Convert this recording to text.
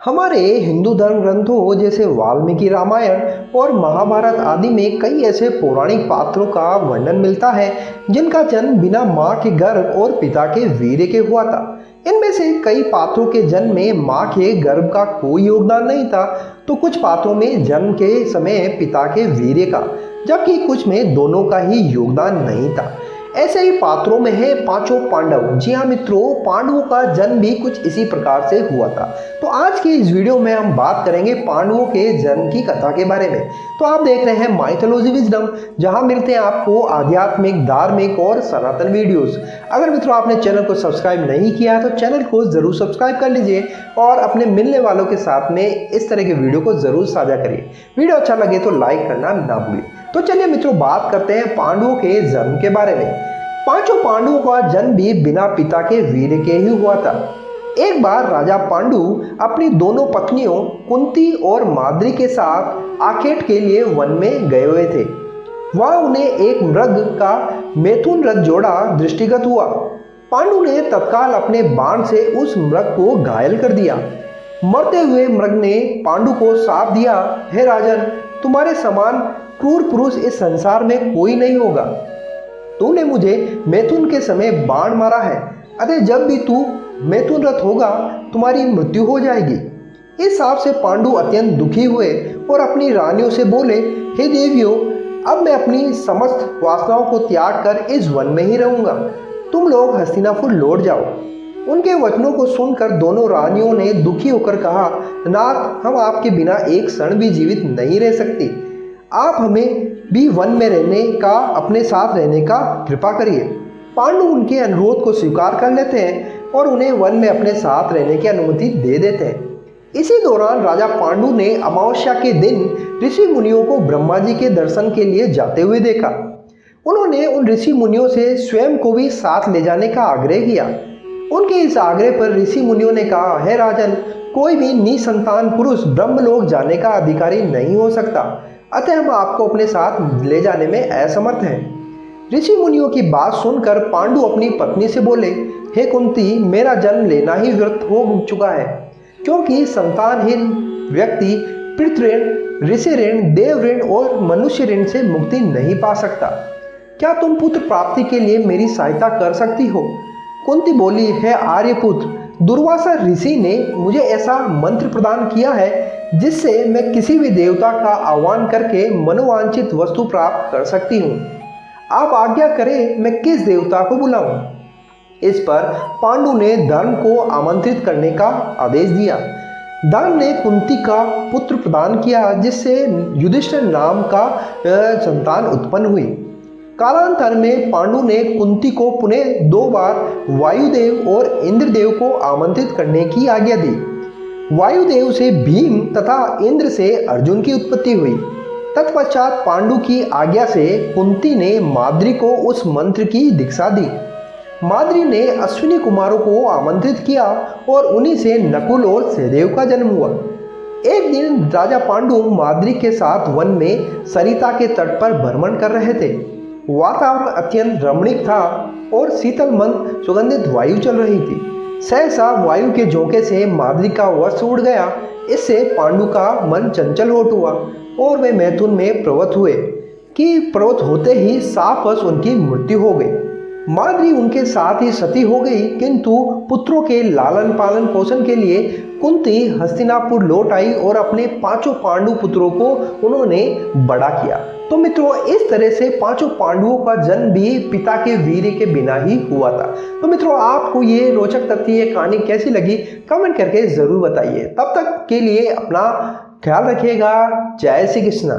हमारे हिंदू धर्म ग्रंथों जैसे वाल्मीकि रामायण और महाभारत आदि में कई ऐसे पौराणिक पात्रों का वर्णन मिलता है जिनका जन्म बिना माँ के गर्भ और पिता के वीर्य के हुआ था। इनमें से कई पात्रों के जन्म में माँ के गर्भ का कोई योगदान नहीं था, तो कुछ पात्रों में जन्म के समय पिता के वीर्य का, जबकि कुछ में दोनों का ही योगदान नहीं था। ऐसे ही पात्रों में है पांचों पांडव। जी हाँ मित्रों, पांडवों का जन्म भी कुछ इसी प्रकार से हुआ था। तो आज की इस वीडियो में हम बात करेंगे पांडवों के जन्म की कथा के बारे में। तो आप देख रहे हैं माइथोलॉजी विजडम, जहां मिलते हैं आपको आध्यात्मिक, धार्मिक और सनातन वीडियोस। अगर मित्रों आपने चैनल को सब्सक्राइब नहीं किया है तो चैनल को जरूर सब्सक्राइब कर लीजिए और अपने मिलने वालों के साथ में इस तरह के वीडियो को जरूर साझा करिए। वीडियो अच्छा लगे तो लाइक करना ना भूलिए। तो चलिए मित्रों, बात करते हैं पांडवों के जन्म के बारे में। पांचों पांडवों का जन्म भी बिना पिता के वीर्य के ही हुआ था। एक बार राजा पांडु अपनी दोनों पत्नियों कुंती और माद्री के साथ आखेट के लिए वन में गए हुए थे। वहां उन्हें एक मृग का मैथुन रथ जोड़ा दृष्टिगत हुआ। पांडु ने तत्काल अपने बाण से उस मृग को घायल कर दिया। मरते हुए मृग ने पांडु को शाप दिया, हे राजन, तुम्हारे समान क्रूर पुरुष इस संसार में कोई नहीं होगा। तूने मुझे मैथुन के समय बाण मारा है, अतः जब भी तू मैथुन रथ होगा तुम्हारी मृत्यु हो जाएगी। इस शाप से पांडु अत्यंत दुखी हुए और अपनी रानियों से बोले, हे देवियों, अब मैं अपनी समस्त वासनाओं को त्याग कर इस वन में ही रहूंगा। तुम लोग हस्तिनापुर लौट जाओ। उनके वचनों को सुनकर दोनों रानियों ने दुखी होकर कहा, नाथ, हम आपके बिना एक क्षण भी जीवित नहीं रह सकती। आप हमें भी वन में रहने का, अपने साथ रहने का कृपा करिए। पांडु उनके अनुरोध को स्वीकार कर लेते हैं और उन्हें वन में अपने साथ रहने की अनुमति दे देते हैं। इसी दौरान राजा पांडु ने अमावस्या के दिन ऋषि मुनियों को ब्रह्मा जी के दर्शन के लिए जाते हुए देखा। उन्होंने उन ऋषि मुनियों से स्वयं को भी साथ ले जाने का आग्रह किया। उनके इस आग्रह पर ऋषि मुनियों ने कहा, हे राजन, कोई भी निसंतान पुरुष ब्रह्मलोक जाने का अधिकारी नहीं हो सकता, अतः हम आपको अपने साथ ले जाने में असमर्थ हैं। ऋषि मुनियों की बात सुनकर पांडु अपनी पत्नी से बोले, हे कुंती, मेरा जन्म लेना ही व्यर्थ हो चुका है, क्योंकि संतानहीन व्यक्ति पितृ ऋण, ऋषि ऋण, देव ऋण और मनुष्य ऋण से मुक्ति नहीं पा सकता। क्या तुम पुत्र प्राप्ति के लिए मेरी सहायता कर सकती हो? कुंती बोली, हे आर्यपुत्र, दुर्वासा ऋषि ने मुझे ऐसा मंत्र प्रदान किया है जिससे मैं किसी भी देवता का आह्वान करके मनोवांछित वस्तु प्राप्त कर सकती हूँ। आप आज्ञा करें, मैं किस देवता को बुलाऊं? इस पर पांडु ने धर्म को आमंत्रित करने का आदेश दिया। धर्म ने कुंती का पुत्र प्रदान किया, जिससे युधिष्ठिर नाम का संतान उत्पन्न हुई। कालांतर में पांडु ने कुंती को पुनः 2 बार वायुदेव और इंद्रदेव को आमंत्रित करने की आज्ञा दी। वायुदेव से भीम तथा इंद्र से अर्जुन की उत्पत्ति हुई। तत्पश्चात पांडु की आज्ञा से कुंती ने माद्री को उस मंत्र की दीक्षा दी। माद्री ने अश्विनी कुमारों को आमंत्रित किया और उन्हीं से नकुल और सहदेव का जन्म हुआ। एक दिन राजा पांडु माद्री के साथ वन में सरिता के तट पर भ्रमण कर रहे थे। वातावरण अत्यंत रमणीक था और शीतल मंद सुगंधित वायु चल रही थी। सहसा वायु के झोंके से माद्री का वस्त्र उड़ गया। इससे पांडु का मन चंचल हो उठा और वे मैथुन में प्रवृत्त हुए कि प्रवृत्त होते ही शापवश उनकी मृत्यु हो गई। माद्री उनके साथ ही सती हो गई, किंतु पुत्रों के लालन पालन पोषण के लिए कुंती हस्तिनापुर लौट आई और अपने 5 पांडु पुत्रों को उन्होंने बड़ा किया। तो मित्रों, इस तरह से 5 पांडवों का जन्म भी पिता के वीर्य के बिना ही हुआ था। तो मित्रों, आपको ये रोचक तथ्य, ये कहानी कैसी लगी, कमेंट करके जरूर बताइए। तब तक के लिए अपना ख्याल रखिएगा। जय श्री कृष्ण।